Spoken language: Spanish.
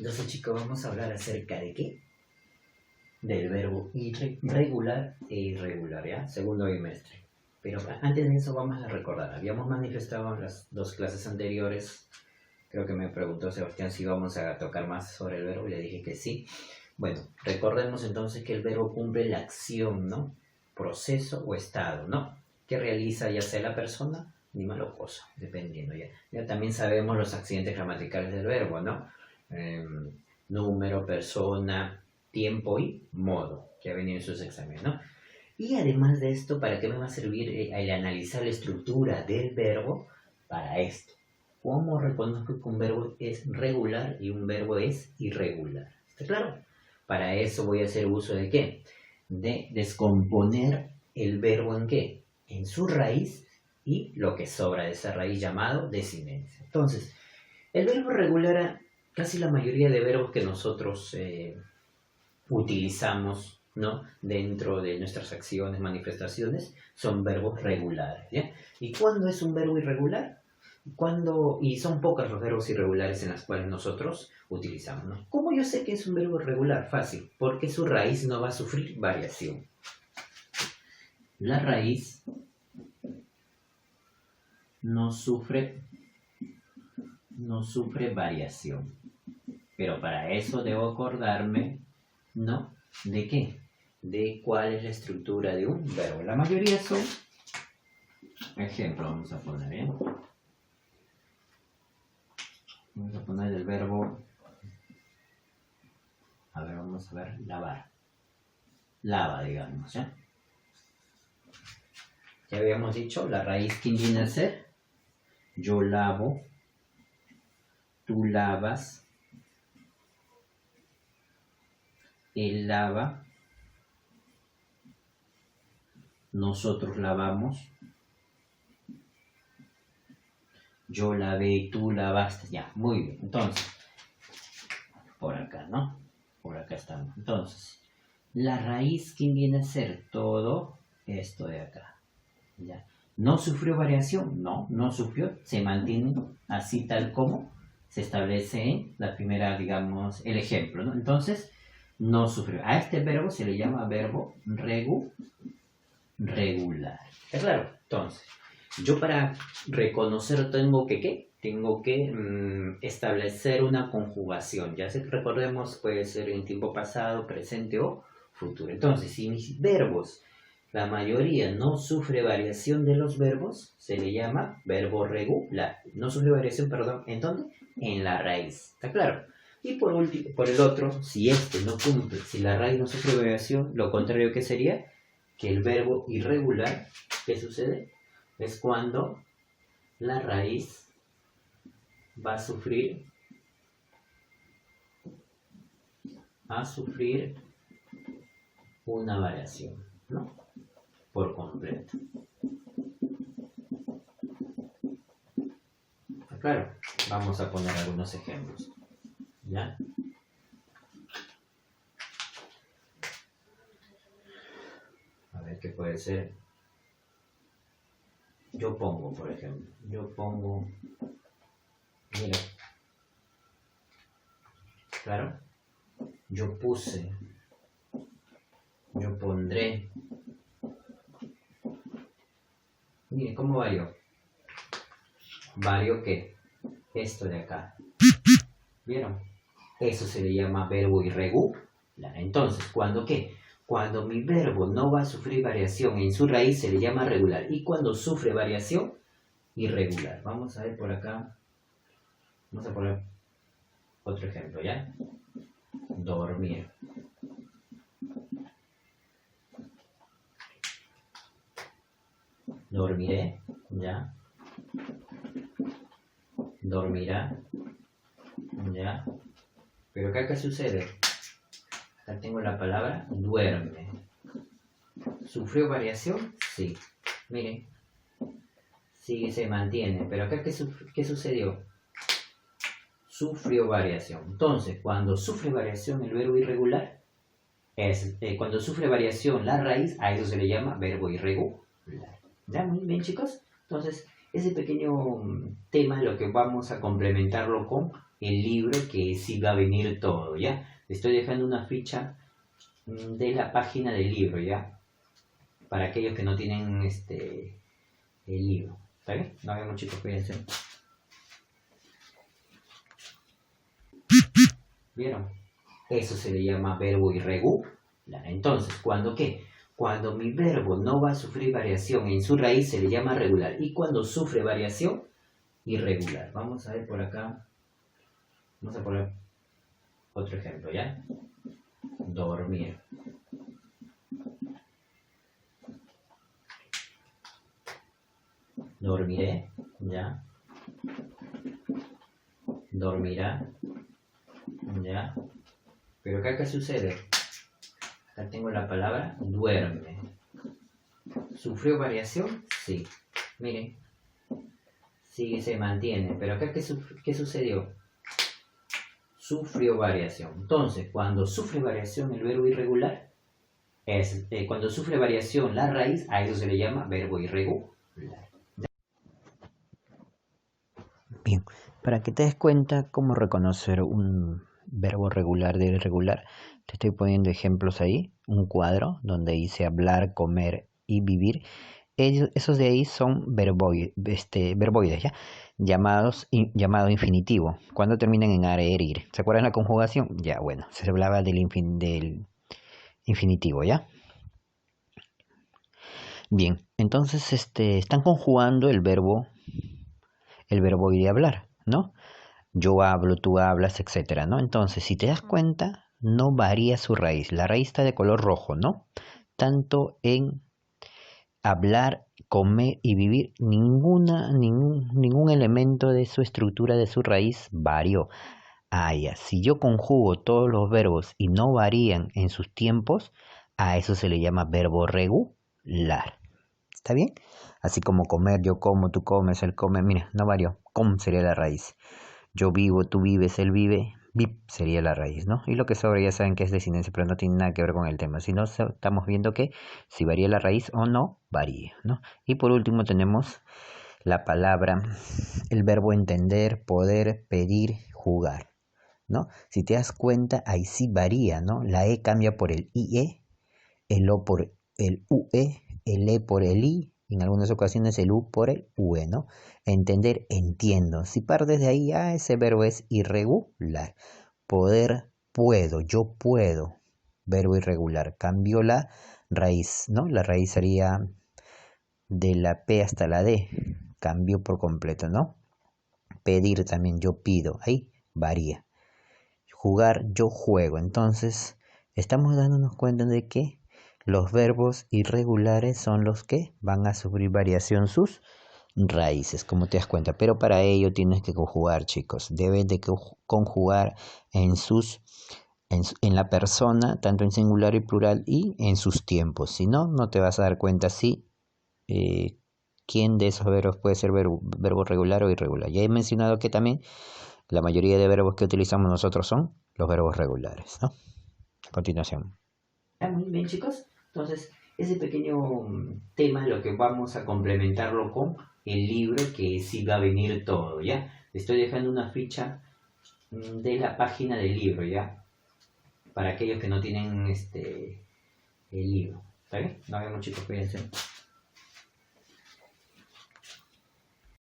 Entonces, chicos, vamos a hablar acerca de qué? Del verbo irregular e irregular, ¿ya? Segundo bimestre. Pero antes de eso vamos a recordar, habíamos manifestado en las dos clases anteriores, creo que me preguntó Sebastián si íbamos a tocar más sobre el verbo y le dije que sí. Bueno, recordemos entonces que el verbo cumple la acción, ¿no? Proceso o estado, ¿no? Que realiza ya sea la persona, animal o cosa, dependiendo ya. Ya también sabemos los accidentes gramaticales del verbo, ¿no? Número, persona, tiempo y modo, que ha venido en sus exámenes, ¿no? Y además de esto, ¿para qué me va a servir el analizar la estructura del verbo? Para esto. ¿Cómo reconozco que un verbo es regular y un verbo es irregular? ¿Está claro? Para eso voy a hacer uso de ¿qué? De descomponer el verbo en ¿qué? En su raíz y lo que sobra de esa raíz llamado desinencia. Entonces, el verbo regular, casi la mayoría de verbos que nosotros utilizamos, ¿no? Dentro de nuestras acciones, manifestaciones, son verbos regulares, ¿ya? ¿Y cuándo es un verbo irregular? Y son pocos los verbos irregulares en los cuales nosotros utilizamos, ¿no? ¿Cómo yo sé que es un verbo irregular? Fácil, porque su raíz no va a sufrir variación. La raíz no sufre variación. Pero para eso debo acordarme, ¿no? ¿De qué? De cuál es la estructura de un verbo. La mayoría son, ejemplo, vamos a poner, ¿bien? Vamos a poner el verbo, vamos a ver, lavar. Lava, digamos, ¿ya? Ya habíamos dicho, la raíz, ¿quién viene a ser? Yo lavo, tú lavas, él lava, nosotros lavamos, yo lavé, tú lavaste, ya, muy bien. Entonces, por acá, ¿no? Por acá estamos. Entonces, la raíz, ¿quién viene a ser? Todo esto de acá, ¿ya? ¿No sufrió variación? No, no sufrió, se mantiene así tal como se establece en la primera, digamos, el ejemplo, ¿no? Entonces, no sufrió. A este verbo se le llama verbo regular. ¿Es claro? Entonces, yo para reconocer tengo que, ¿qué? Tengo que establecer una conjugación. Ya sé que recordemos, puede ser en tiempo pasado, presente o futuro. Entonces, si mis verbos, la mayoría no sufre variación de los verbos, se le llama verbo regular. No sufre variación, perdón, ¿en dónde? En la raíz. ¿Está claro? Y por último, por el otro, si este no cumple, si la raíz no sufre variación, lo contrario que sería que el verbo irregular, ¿qué sucede? Es cuando la raíz va a sufrir una variación, ¿no? Por completo. Claro, vamos a poner algunos ejemplos, ¿ya? A ver qué puede ser. Yo pongo, por ejemplo, mira, claro, yo puse, yo pondré. Mire, ¿cómo varió? ¿Varió qué? Esto de acá. ¿Vieron? Eso se le llama verbo irregular. Entonces, ¿cuándo qué? Cuando mi verbo no va a sufrir variación en su raíz se le llama regular. Y cuando sufre variación, irregular. Vamos a ver por acá. Vamos a poner otro ejemplo, ¿ya? Dormir. Dormiré, ¿ya? Dormirá, ¿ya? Pero acá, ¿qué sucede? Acá tengo la palabra duerme. ¿Sufrió variación? Sí. Miren. Sí, se mantiene. Pero acá, ¿qué sucedió? Sufrió variación. Entonces, cuando sufre variación el verbo irregular, cuando sufre variación la raíz, a eso se le llama verbo irregular. ¿Ya? Muy bien, chicos. Entonces, ese pequeño tema lo que vamos a complementarlo con el libro que sí va a venir todo, ¿ya? Estoy dejando una ficha de la página del libro, ¿ya? Para aquellos que no tienen el libro. ¿Está bien? Nos vemos, chicos, cuídense. ¿Vieron? Eso se le llama verbo irregular. Entonces, ¿cuándo qué? Cuando mi verbo no va a sufrir variación en su raíz se le llama regular. Y cuando sufre variación, irregular. Vamos a ver por acá. Vamos a poner otro ejemplo, ¿ya? Dormir. Dormiré, ¿ya? Dormirá, ¿ya? Pero acá, ¿qué sucede? Acá tengo la palabra duerme. ¿Sufrió variación? Sí. Miren. Sí, se mantiene. Pero acá, ¿qué sucedió? Sufrió variación. Entonces, cuando sufre variación el verbo irregular, cuando sufre variación la raíz, a eso se le llama verbo irregular. Bien, para que te des cuenta cómo reconocer un verbo regular de irregular, te estoy poniendo ejemplos ahí, un cuadro donde dice hablar, comer y vivir. Esos de ahí son verboides, ¿ya? Llamado infinitivo, cuando terminan en are, ir. ¿Se acuerdan la conjugación? Ya, bueno, se hablaba del infinitivo, ¿ya? Bien, entonces están conjugando el verboide hablar, ¿no? Yo hablo, tú hablas, etcétera, ¿no? Entonces, si te das cuenta, no varía su raíz. La raíz está de color rojo, ¿no? Tanto en hablar, comer y vivir, ningún elemento de su estructura de su raíz varió. Ah, ya. Si yo conjugo todos los verbos y no varían en sus tiempos, a eso se le llama verbo regular. ¿Está bien? Así como comer, yo como, tú comes, él come. Mira, no varió. Com sería la raíz. Yo vivo, tú vives, él vive. Vip sería la raíz, ¿no? Y lo que sobra ya saben que es desinencia, pero no tiene nada que ver con el tema. Si no, estamos viendo que si varía la raíz o no, varía, ¿no? Y por último tenemos la palabra, el verbo entender, poder, pedir, jugar, ¿no? Si te das cuenta, ahí sí varía, ¿no? La E cambia por el IE, el O por el UE, el E por el I, en algunas ocasiones el U por el UE, ¿no? Entender, entiendo. Si partes de ahí, ese verbo es irregular. Poder, puedo, yo puedo. Verbo irregular. Cambió la raíz, ¿no? La raíz sería de la P hasta la D. Cambió por completo, ¿no? Pedir también, yo pido. Ahí varía. Jugar, yo juego. Entonces, estamos dándonos cuenta de que los verbos irregulares son los que van a sufrir variación sus raíces, como te das cuenta. Pero para ello tienes que conjugar, chicos. Debes de conjugar en la persona, tanto en singular y plural, y en sus tiempos. Si no, no te vas a dar cuenta si quién de esos verbos puede ser verbo regular o irregular. Ya he mencionado que también la mayoría de verbos que utilizamos nosotros son los verbos regulares, ¿no? A continuación. Muy bien, chicos. Entonces, ese pequeño tema lo que vamos a complementarlo con el libro que sí va a venir todo, ¿ya? Estoy dejando una ficha de la página del libro, ¿ya? Para aquellos que no tienen el libro. ¿Está bien? Nos vemos, chicos, cuídense.